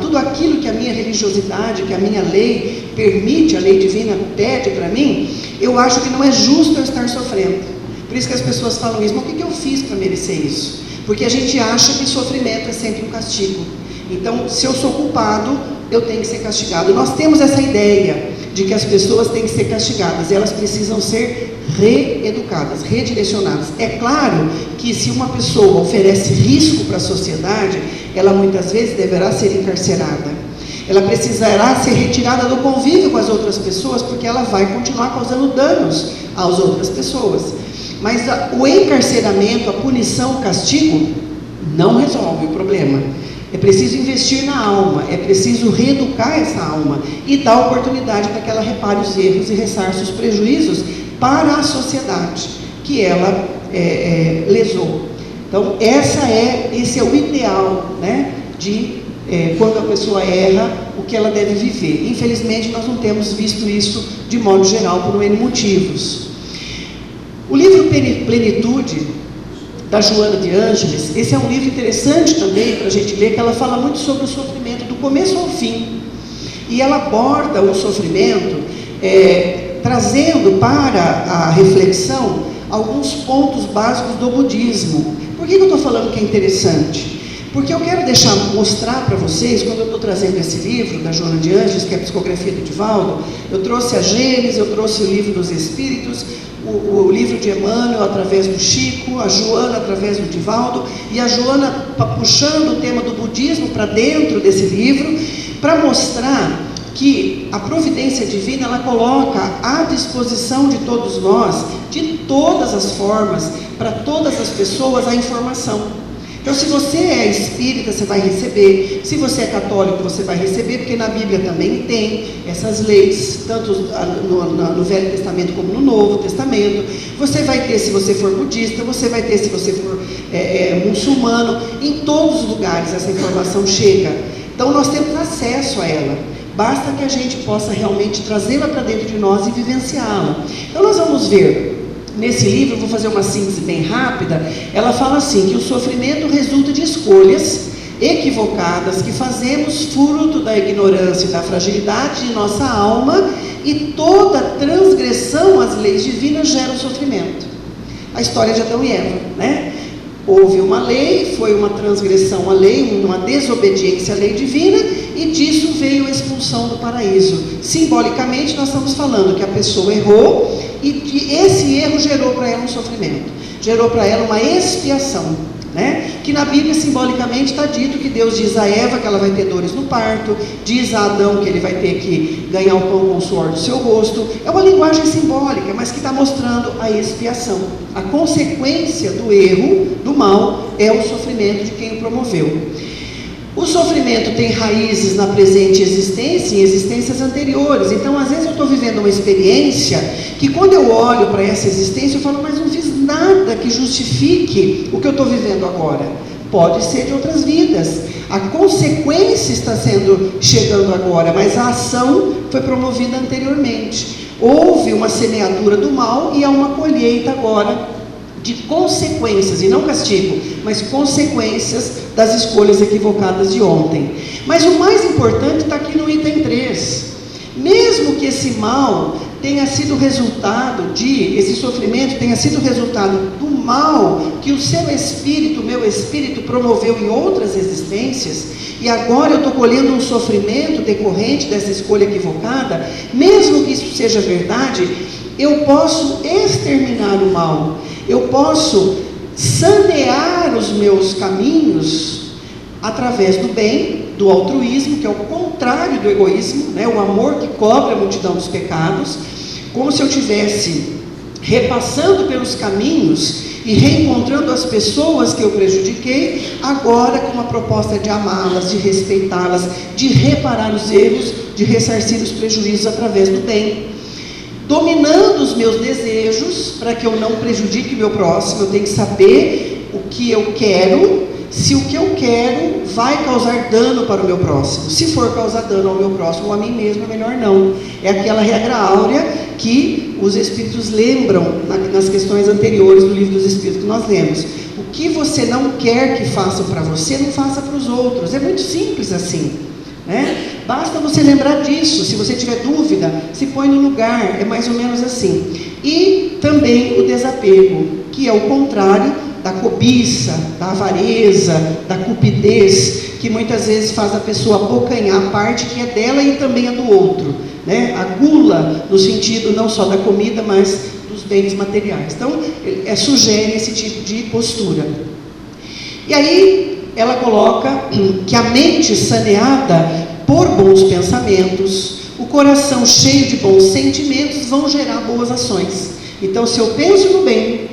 tudo aquilo que a minha religiosidade, que a minha lei permite, a lei divina pede para mim, eu acho que não é justo eu estar sofrendo. Por isso que as pessoas falam isso, mas o que eu fiz para merecer isso? Porque a gente acha que sofrimento é sempre um castigo. Então, se eu sou culpado, eu tenho que ser castigado. Nós temos essa ideia de que as pessoas têm que ser castigadas, elas precisam ser reeducadas, redirecionadas. É claro que se uma pessoa oferece risco para a sociedade, ela muitas vezes deverá ser encarcerada. Ela precisará ser retirada do convívio com as outras pessoas, porque ela vai continuar causando danos às outras pessoas. Mas o encarceramento, a punição, o castigo, não resolve o problema. É preciso investir na alma, é preciso reeducar essa alma e dar oportunidade para que ela repare os erros e ressarça os prejuízos para a sociedade que ela lesou. Então, esse é o ideal, né, de quando a pessoa erra, o que ela deve viver. Infelizmente, nós não temos visto isso de modo geral por N motivos. O livro Plenitude, da Joana de Ângeles, esse é um livro interessante também para a gente ler, que ela fala muito sobre o sofrimento do começo ao fim. E ela aborda o sofrimento trazendo para a reflexão alguns pontos básicos do budismo. Por que eu estou falando que é interessante? Porque eu quero mostrar para vocês, quando eu estou trazendo esse livro da Joana de Ângeles, que é a psicografia do Divaldo, eu trouxe a Gênesis, eu trouxe o livro dos Espíritos, o livro de Emmanuel através do Chico, a Joana através do Divaldo, e a Joana puxando o tema do budismo para dentro desse livro, para mostrar que a providência divina, ela coloca à disposição de todos nós, de todas as formas, para todas as pessoas, a informação. Então, se você é espírita, você vai receber. Se você é católico, você vai receber, porque na Bíblia também tem essas leis, tanto no Velho Testamento como no Novo Testamento. Você vai ter se você for budista, você vai ter se você for muçulmano. Em todos os lugares essa informação chega. Então, nós temos acesso a ela. Basta que a gente possa realmente trazê-la para dentro de nós e vivenciá-la. Então, nós vamos ver. Nesse livro, eu vou fazer uma síntese bem rápida, ela fala assim, que o sofrimento resulta de escolhas equivocadas que fazemos fruto da ignorância e da fragilidade de nossa alma, e toda transgressão às leis divinas gera o sofrimento. A história de Adão e Eva, né? Houve uma lei, foi uma transgressão à lei, uma desobediência à lei divina, e disso veio a expulsão do paraíso. Simbolicamente, nós estamos falando que a pessoa errou, e esse erro gerou para ela um sofrimento, gerou para ela uma expiação, né? Que na Bíblia simbolicamente está dito que Deus diz a Eva que ela vai ter dores no parto, diz a Adão que ele vai ter que ganhar o pão com o suor do seu rosto. É uma linguagem simbólica, mas que está mostrando a expiação. A consequência do erro, do mal, é o sofrimento de quem o promoveu. O sofrimento tem raízes na presente existência e em existências anteriores. Então, às vezes eu estou vivendo uma experiência que quando eu olho para essa existência, eu falo, mas não fiz nada que justifique o que eu estou vivendo agora. Pode ser de outras vidas. A consequência está chegando agora, mas a ação foi promovida anteriormente. Houve uma semeadura do mal e há uma colheita agora de consequências, e não castigo, mas consequências das escolhas equivocadas de ontem. Mas o mais importante está aqui no item 3. Mesmo que esse mal tenha sido resultado esse sofrimento tenha sido resultado do mal que o seu espírito, o meu espírito promoveu em outras existências, e agora eu estou colhendo um sofrimento decorrente dessa escolha equivocada, mesmo que isso seja verdade, eu posso exterminar o mal, eu posso sanear os meus caminhos através do bem, do altruísmo, que é o contrário do egoísmo, né? O amor que cobre a multidão dos pecados, como se eu estivesse repassando pelos caminhos e reencontrando as pessoas que eu prejudiquei, agora com uma proposta de amá-las, de respeitá-las, de reparar os erros, de ressarcir os prejuízos através do bem. Dominando os meus desejos, para que eu não prejudique o meu próximo, eu tenho que saber o que eu quero, se o que eu quero vai causar dano para o meu próximo. Se for causar dano ao meu próximo ou a mim mesmo, é melhor não. É aquela regra áurea que os Espíritos lembram nas questões anteriores do Livro dos Espíritos que nós lemos. O que você não quer que façam para você, não faça para os outros. É muito simples assim, né? Basta você lembrar disso. Se você tiver dúvida, se põe no lugar. É mais ou menos assim. E também o desapego, que é o contrário da cobiça, da avareza, da cupidez, que muitas vezes faz a pessoa abocanhar a parte que é dela e também a do outro, né? A gula, no sentido não só da comida, mas dos bens materiais. Então, sugere esse tipo de postura. E aí, ela coloca que a mente saneada por bons pensamentos, o coração cheio de bons sentimentos vão gerar boas ações. Então, se eu penso no bem,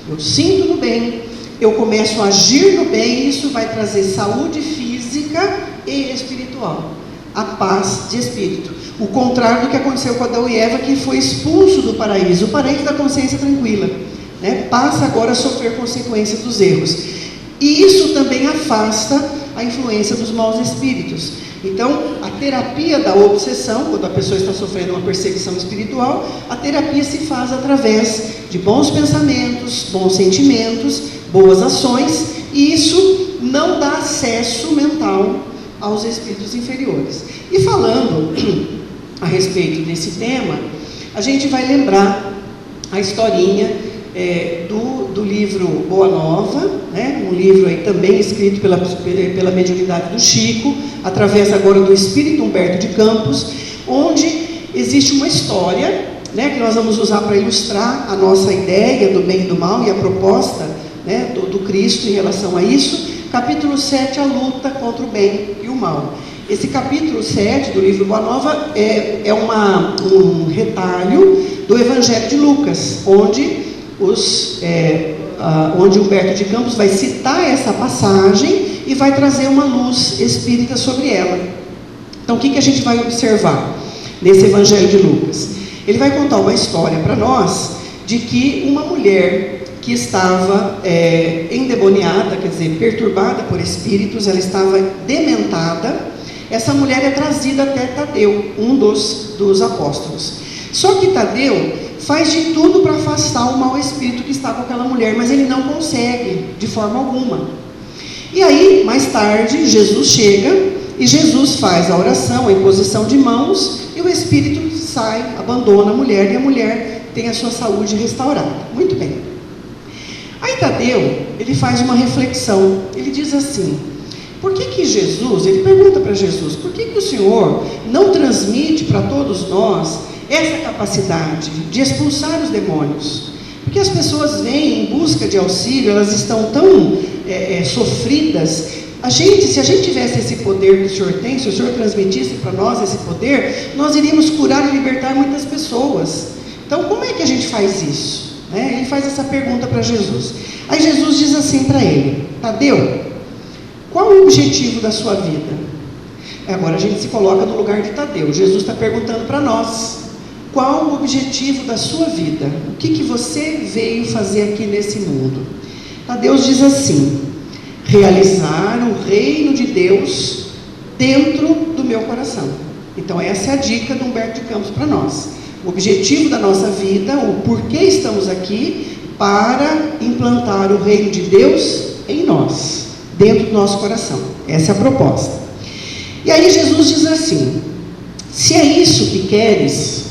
eu sinto no bem, eu começo a agir no bem, isso vai trazer saúde física e espiritual, a paz de espírito. O contrário do que aconteceu com Adão e Eva, que foi expulso do paraíso, o paraíso da consciência tranquila, né? Passa agora a sofrer consequências dos erros. E isso também afasta a influência dos maus espíritos. Então, a terapia da obsessão, quando a pessoa está sofrendo uma perseguição espiritual, a terapia se faz através de bons pensamentos, bons sentimentos, boas ações, e isso não dá acesso mental aos espíritos inferiores. E falando a respeito desse tema, a gente vai lembrar a historinha do livro Boa Nova, né? Um livro aí também escrito pela mediunidade do Chico, através agora do espírito Humberto de Campos, onde existe uma história, né, que nós vamos usar para ilustrar a nossa ideia do bem e do mal e a proposta, né, do Cristo em relação a isso. Capítulo 7, a luta contra o bem e o mal. Esse capítulo 7 do livro Boa Nova é um retalho do Evangelho de Lucas, onde Humberto de Campos vai citar essa passagem e vai trazer uma luz espírita sobre ela. Então, o que a gente vai observar nesse Evangelho de Lucas? Ele vai contar uma história para nós de que uma mulher que estava endemoniada, quer dizer, perturbada por espíritos, ela estava dementada. Essa mulher é trazida até Tadeu, um dos apóstolos. Só que Tadeu faz de tudo para afastar o mau espírito que está com aquela mulher, mas ele não consegue de forma alguma. E aí, mais tarde, Jesus chega e Jesus faz a oração, a imposição de mãos, e o espírito sai, abandona a mulher, e a mulher tem a sua saúde restaurada. Muito bem. Aí Tadeu, ele faz uma reflexão, ele diz assim: por que Jesus, ele pergunta para Jesus, por que o Senhor não transmite para todos nós essa capacidade de expulsar os demônios. Porque as pessoas vêm em busca de auxílio, elas estão tão sofridas. Se a gente tivesse esse poder que o Senhor tem, se o Senhor transmitisse para nós esse poder, nós iríamos curar e libertar muitas pessoas. Então, como é que a gente faz isso? Ele faz essa pergunta para Jesus. Aí Jesus diz assim para ele: Tadeu, qual o objetivo da sua vida? Agora a gente se coloca no lugar de Tadeu. Jesus está perguntando para nós: qual o objetivo da sua vida? O que você veio fazer aqui nesse mundo? Tadeu diz assim: realizar o reino de Deus dentro do meu coração. Então essa é a dica do Humberto de Campos para nós. O objetivo da nossa vida, o porquê estamos aqui, para implantar o reino de Deus em nós, dentro do nosso coração. Essa é a proposta. E aí Jesus diz assim: se é isso que queres,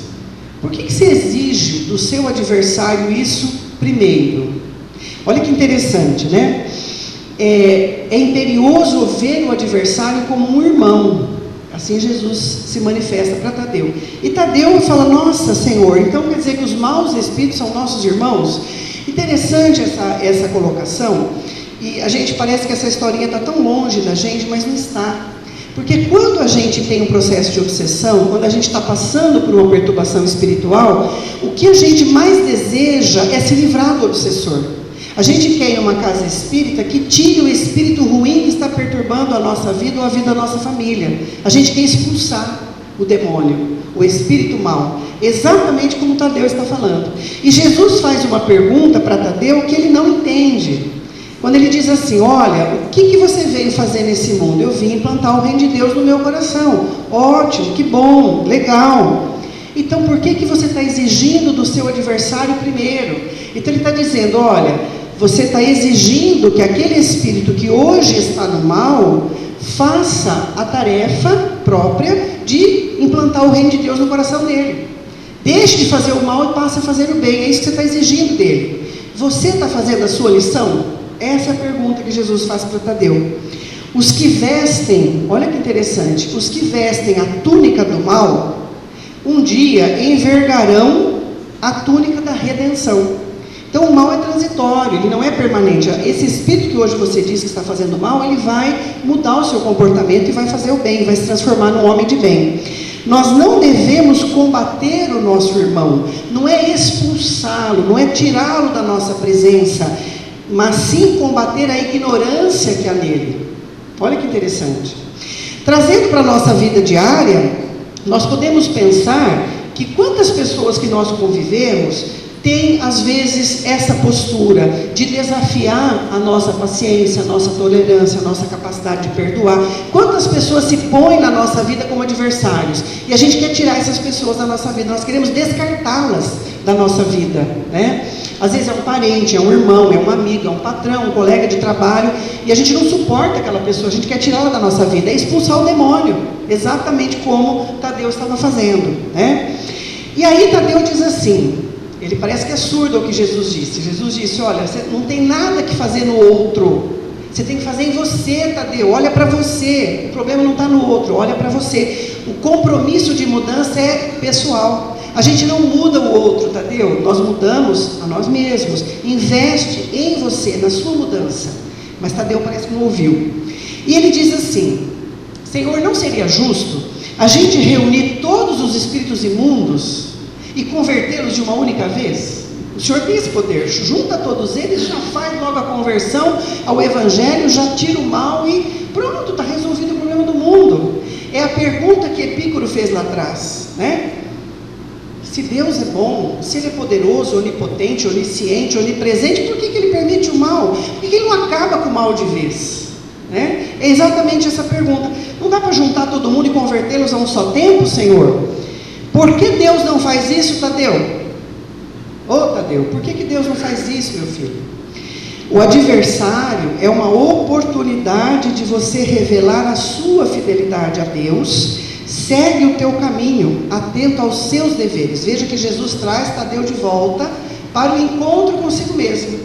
por que você exige do seu adversário isso primeiro? Olha que interessante, né? É imperioso ver o adversário como um irmão. Assim Jesus se manifesta para Tadeu. E Tadeu fala: nossa, Senhor, então quer dizer que os maus espíritos são nossos irmãos? Interessante essa colocação. E a gente parece que essa historinha está tão longe da gente, mas não está. Porque quando a gente tem um processo de obsessão, quando a gente está passando por uma perturbação espiritual, o que a gente mais deseja é se livrar do obsessor. A gente quer ir numa casa espírita que tire o espírito ruim que está perturbando a nossa vida ou a vida da nossa família. A gente quer expulsar o demônio, o espírito mau, exatamente como Tadeu está falando. E Jesus faz uma pergunta para Tadeu que ele não entende. Quando ele diz assim: olha, o que você veio fazer nesse mundo? Eu vim implantar o reino de Deus no meu coração. Ótimo, que bom, legal. Então por que você está exigindo do seu adversário primeiro? Então ele está dizendo: olha, você está exigindo que aquele espírito que hoje está no mal faça a tarefa própria de implantar o reino de Deus no coração dele. Deixe de fazer o mal e passe a fazer o bem. É isso que você está exigindo dele. Você está fazendo a sua lição? Essa é a pergunta que Jesus faz para Tadeu. Os que vestem, olha que interessante, os que vestem a túnica do mal, um dia envergarão a túnica da redenção. Então o mal é transitório, ele não é permanente. Esse espírito que hoje você diz que está fazendo mal, ele vai mudar o seu comportamento e vai fazer o bem, vai se transformar num homem de bem. Nós não devemos combater o nosso irmão, não é expulsá-lo, não é tirá-lo da nossa presença, mas sim combater a ignorância que há nele. Olha que interessante. Trazendo para a nossa vida diária, nós podemos pensar que quantas pessoas que nós convivemos têm às vezes essa postura de desafiar a nossa paciência, a nossa tolerância, a nossa capacidade de perdoar. Quantas pessoas se põem na nossa vida como adversários e a gente quer tirar essas pessoas da nossa vida, nós queremos descartá-las da nossa vida, né? Às vezes é um parente, é um irmão, é um amigo, é um patrão, um colega de trabalho, e a gente não suporta aquela pessoa, a gente quer tirá-la da nossa vida, é expulsar o demônio, exatamente como Tadeu estava fazendo, né? E aí Tadeu diz assim, ele parece que é surdo ao que Jesus disse. Jesus disse: olha, você não tem nada que fazer no outro, você tem que fazer em você, Tadeu, olha para você, o problema não está no outro, olha para você. O compromisso de mudança é pessoal. A gente não muda o outro, Tadeu, nós mudamos a nós mesmos. Investe em você, na sua mudança. Mas Tadeu parece que não ouviu. E ele diz assim: Senhor, não seria justo a gente reunir todos os espíritos imundos e convertê-los de uma única vez? O Senhor tem esse poder, junta todos eles, já faz logo a conversão ao Evangelho, já tira o mal e pronto, está resolvido o problema do mundo. É a pergunta que Epicuro fez lá atrás, né? Se Deus é bom, se Ele é poderoso, onipotente, onisciente, onipresente, por que Ele permite o mal? Por que Ele não acaba com o mal de vez? Né? É exatamente essa pergunta. Não dá para juntar todo mundo e convertê-los a um só tempo, Senhor? Por que Deus não faz isso, Tadeu? Ô Tadeu, por que Deus não faz isso, meu filho? O adversário é uma oportunidade de você revelar a sua fidelidade a Deus. Segue o teu caminho, atento aos seus deveres. Veja que Jesus traz Tadeu de volta para o encontro consigo mesmo.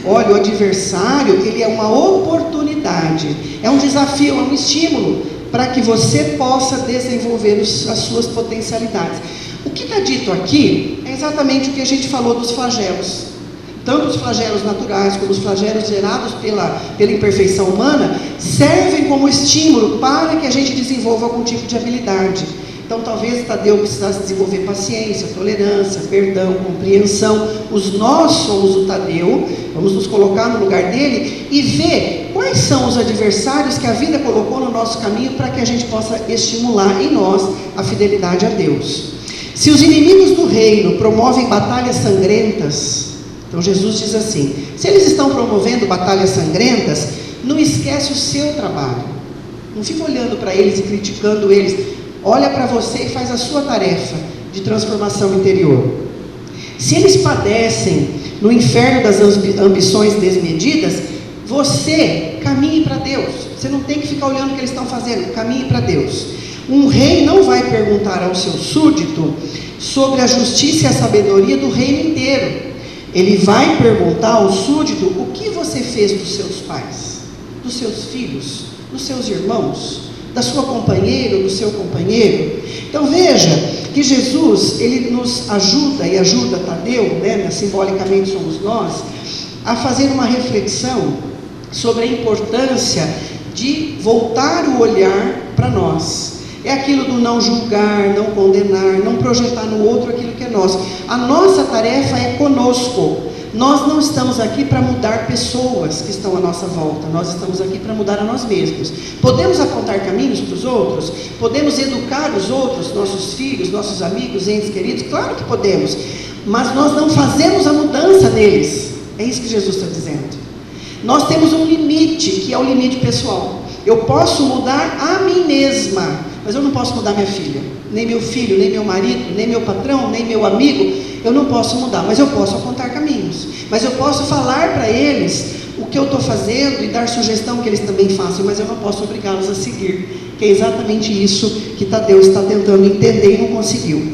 Olha, o adversário, ele é uma oportunidade, é um desafio, é um estímulo para que você possa desenvolver as suas potencialidades. O que está dito aqui é exatamente o que a gente falou dos flagelos. Tanto os flagelos naturais como os flagelos gerados pela imperfeição humana servem como estímulo para que a gente desenvolva algum tipo de habilidade. Então talvez Tadeu precisasse desenvolver paciência, tolerância, perdão, compreensão. Nós somos o Tadeu, vamos nos colocar no lugar dele e ver quais são os adversários que a vida colocou no nosso caminho para que a gente possa estimular em nós a fidelidade a Deus. Se os inimigos do reino promovem batalhas sangrentas, então Jesus diz assim, se eles estão promovendo batalhas sangrentas, não esquece o seu trabalho. Não fica olhando para eles e criticando eles. Olha para você e faz a sua tarefa de transformação interior. Se eles padecem no inferno das ambições desmedidas, você caminhe para Deus. Você não tem que ficar olhando o que eles estão fazendo, caminhe para Deus. Um rei não vai perguntar ao seu súdito sobre a justiça e a sabedoria do reino inteiro. Ele vai perguntar ao súdito o que você fez dos seus pais, dos seus filhos, dos seus irmãos, da sua companheira ou do seu companheiro. Então veja que Jesus, ele nos ajuda e ajuda Tadeu, né, simbolicamente somos nós, a fazer uma reflexão sobre a importância de voltar o olhar para nós. É aquilo do não julgar, não condenar, não projetar no outro aquilo que é nosso. A nossa tarefa é conosco. Nós não estamos aqui para mudar pessoas que estão à nossa volta, nós estamos aqui para mudar a nós mesmos. Podemos apontar caminhos para os outros? Podemos educar os outros, nossos filhos, nossos amigos, entes queridos? Claro que podemos, mas nós não fazemos a mudança neles. É isso que Jesus está dizendo. Nós temos um limite, que é o limite pessoal. Eu posso mudar a mim mesma, mas eu não posso mudar minha filha, nem meu filho, nem meu marido, nem meu patrão, nem meu amigo. Eu não posso mudar, mas eu posso apontar caminhos. Mas eu posso falar para eles o que eu estou fazendo e dar sugestão que eles também façam, mas eu não posso obrigá-los a seguir. Que é exatamente isso que Tadeu está tentando entender e não conseguiu.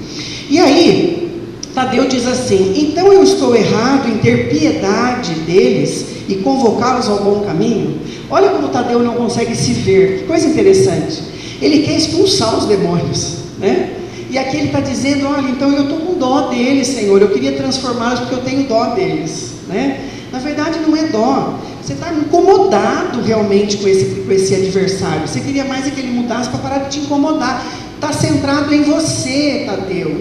E aí, Tadeu diz assim, então eu estou errado em ter piedade deles e convocá-los ao bom caminho? Olha como Tadeu não consegue se ver, que coisa interessante. Ele quer expulsar os demônios, né? E aqui ele está dizendo, olha, então eu estou com dó deles, Senhor, eu queria transformá-los porque eu tenho dó deles, né? Na verdade não é dó, você está incomodado realmente com esse adversário, você queria mais que ele mudasse para parar de te incomodar. Está centrado em você, Tadeu,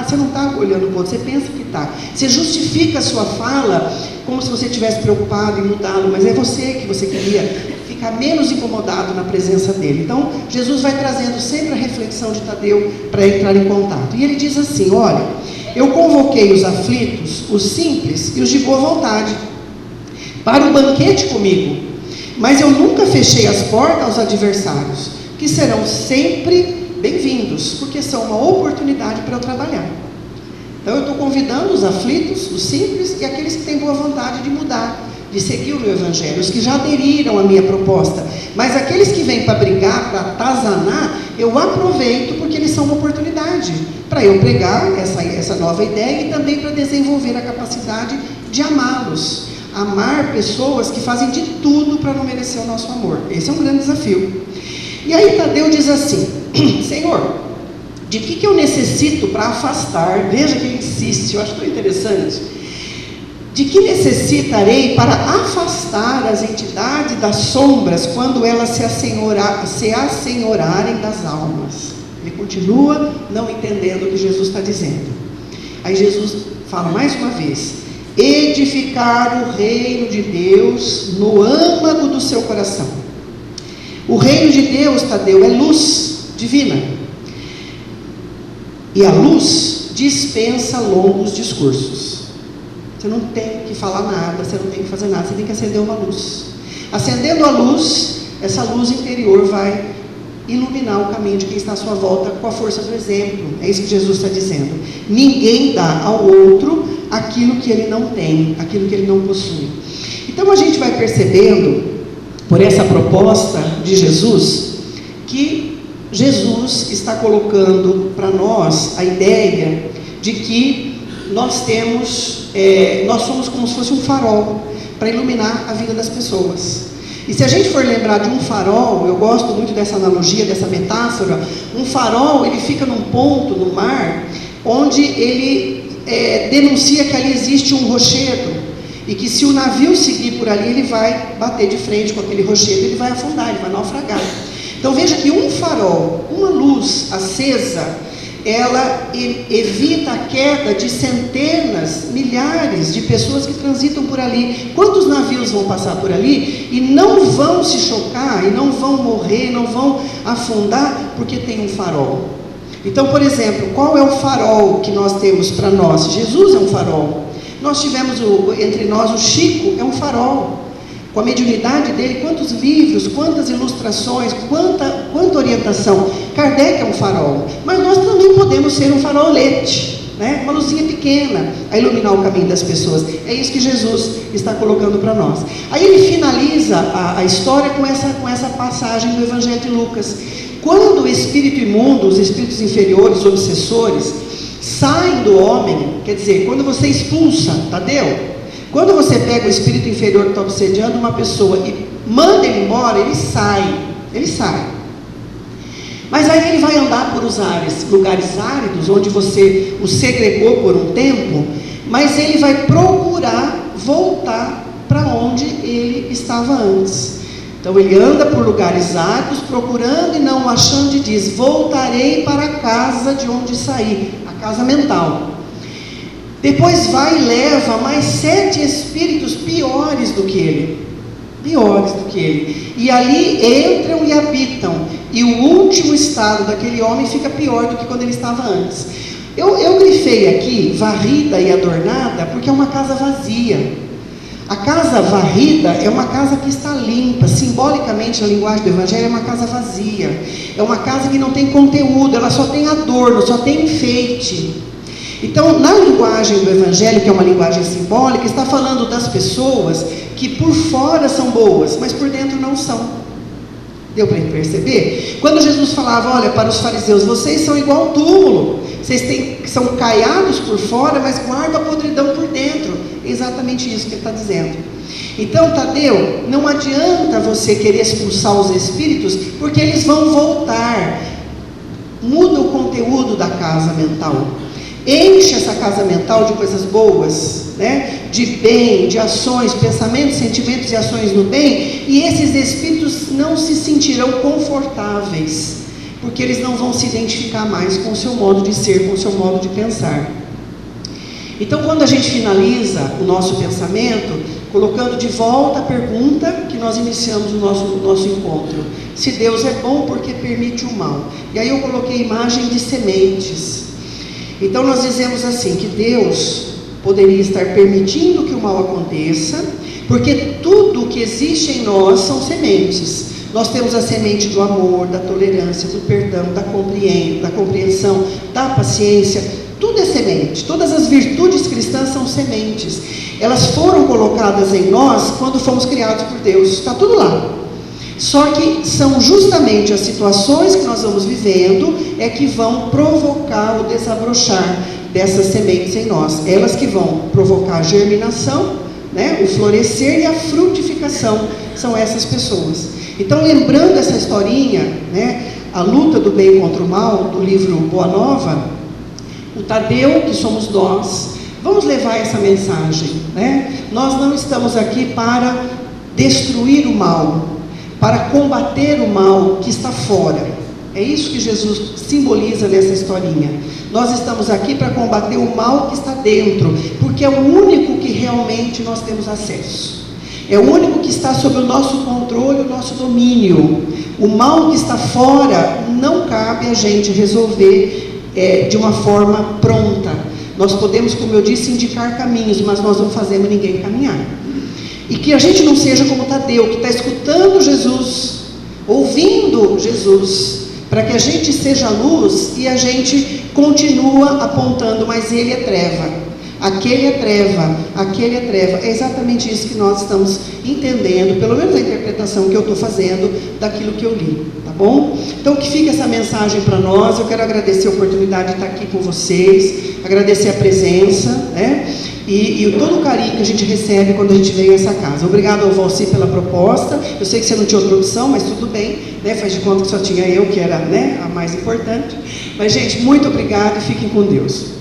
você não está olhando para o outro, você pensa que está. Você justifica a sua fala como se você estivesse preocupado em mudá-lo, mas é você que você queria ficar menos incomodado na presença dele. Então, Jesus vai trazendo sempre a reflexão de Tadeu para entrar em contato. E ele diz assim, olha, eu convoquei os aflitos, os simples e os de boa vontade para o banquete comigo, mas eu nunca fechei as portas aos adversários, que serão sempre bem-vindos, porque são uma oportunidade para eu trabalhar. Então eu estou convidando os aflitos, os simples e aqueles que têm boa vontade de mudar, de seguir o meu evangelho, os que já aderiram à minha proposta. Mas aqueles que vêm para brigar, para atazanar, eu aproveito porque eles são uma oportunidade para eu pregar essa nova ideia e também para desenvolver a capacidade de amá-los. Amar pessoas que fazem de tudo para não merecer o nosso amor. Esse é um grande desafio. E aí Tadeu diz assim, Senhor, de que eu necessito para afastar? Veja que ele insiste, eu acho tão interessante. De que necessitarei para afastar as entidades das sombras quando elas se assenhorarem das almas? Ele continua não entendendo o que Jesus está dizendo. Aí Jesus fala mais uma vez, edificar o reino de Deus no âmago do seu coração. O reino de Deus, Tadeu, é luz divina. E a luz dispensa longos discursos. Você não tem que falar nada, você não tem que fazer nada, você tem que acender uma luz. Acendendo a luz, essa luz interior vai iluminar o caminho de quem está à sua volta com a força do exemplo. É isso que Jesus está dizendo. Ninguém dá ao outro aquilo que ele não tem, aquilo que ele não possui. Então a gente vai percebendo, por essa proposta de Jesus, que Jesus está colocando para nós a ideia de que nós somos como se fosse um farol para iluminar a vida das pessoas. E se a gente for lembrar de um farol, eu gosto muito dessa analogia, dessa metáfora, um farol ele fica num ponto no mar onde ele denuncia que ali existe um rochedo, e que se o navio seguir por ali, ele vai bater de frente com aquele rochedo, ele vai afundar, ele vai naufragar. Então veja que um farol, uma luz acesa, ela evita a queda de centenas, milhares de pessoas que transitam por ali. Quantos navios vão passar por ali e não vão se chocar, e não vão morrer, não vão afundar, porque tem um farol? Então, por exemplo, qual é o farol que nós temos para nós? Jesus é um farol. Nós tivemos entre nós o Chico, é um farol. Com a mediunidade dele, quantos livros, quantas ilustrações, quanta orientação. Kardec é um farol, mas nós também podemos ser um farolete, né? Uma luzinha pequena, a iluminar o caminho das pessoas. É isso que Jesus está colocando para nós. Aí ele finaliza a história com essa passagem do Evangelho de Lucas. Quando o espírito imundo, os espíritos inferiores, obsessores, saem do homem, quer dizer, quando você expulsa, Tadeu, quando você pega o espírito inferior que está obsediando uma pessoa e manda ele embora, ele sai. Mas aí ele vai andar por lugares áridos, onde você o segregou por um tempo, mas ele vai procurar voltar para onde ele estava antes. Então ele anda por lugares áridos, procurando e não achando, e diz: voltarei para a casa de onde saí, a casa mental. Depois vai e leva mais 7 espíritos piores do que ele. E ali entram e habitam. E o último estado daquele homem fica pior do que quando ele estava antes. Eu grifei aqui, varrida e adornada, porque é uma casa vazia. A casa varrida é uma casa que está limpa. Simbolicamente, na linguagem do Evangelho, é uma casa vazia. É uma casa que não tem conteúdo, ela só tem adorno, só tem enfeite. Então, na linguagem do Evangelho, que é uma linguagem simbólica, está falando das pessoas que por fora são boas, mas por dentro não são. Deu para perceber? Quando Jesus falava, olha, para os fariseus, vocês são igual ao túmulo, são caiados por fora, mas guardam a podridão por dentro. É exatamente isso que ele está dizendo. Então, Tadeu, não adianta você querer expulsar os espíritos, porque eles vão voltar. Muda o conteúdo da casa mental. Enche essa casa mental de coisas boas, né? De bem, de ações, pensamentos, sentimentos e ações no bem, e esses espíritos não se sentirão confortáveis, porque eles não vão se identificar mais com o seu modo de ser, com o seu modo de pensar. Então, quando a gente finaliza o nosso pensamento, colocando de volta a pergunta que nós iniciamos o nosso encontro: se Deus é bom, porque permite o mal? E aí eu coloquei a imagem de sementes. Então nós dizemos assim, que Deus poderia estar permitindo que o mal aconteça, porque tudo que existe em nós são sementes. Nós temos a semente do amor, da tolerância, do perdão, da compreensão, da paciência. Tudo é semente. Todas as virtudes cristãs são sementes. Elas foram colocadas em nós quando fomos criados por Deus. Está tudo lá. Só que são justamente as situações que nós vamos vivendo é que vão provocar o desabrochar dessas sementes em nós. Elas que vão provocar a germinação, né, o florescer e a frutificação, são essas pessoas. Então, lembrando essa historinha, né, a luta do bem contra o mal, do livro Boa Nova, o Tadeu, que somos nós, vamos levar essa mensagem, né? Nós não estamos aqui para destruir o mal, para combater o mal que está fora. É isso que Jesus simboliza nessa historinha. Nós estamos aqui para combater o mal que está dentro, porque é o único que realmente nós temos acesso. É o único que está sob o nosso controle, o nosso domínio. O mal que está fora, não cabe a gente resolver de uma forma pronta. Nós podemos, como eu disse, indicar caminhos, mas nós não fazemos ninguém caminhar. E que a gente não seja como Tadeu, que está escutando Jesus, ouvindo Jesus, para que a gente seja luz e a gente continua apontando, mas ele é treva. Aquele é treva, aquele é treva. É exatamente isso que nós estamos entendendo, pelo menos a interpretação que eu estou fazendo daquilo que eu li, tá bom? Então que fica essa mensagem para nós. Eu quero agradecer a oportunidade de estar aqui com vocês, agradecer a presença, né? E todo o carinho que a gente recebe quando a gente vem a essa casa. Obrigado ao Valci pela proposta. Eu sei que você não tinha outra opção, mas tudo bem, né? Faz de conta que só tinha eu, que era, né, a mais importante. Mas, gente, muito obrigado e fiquem com Deus.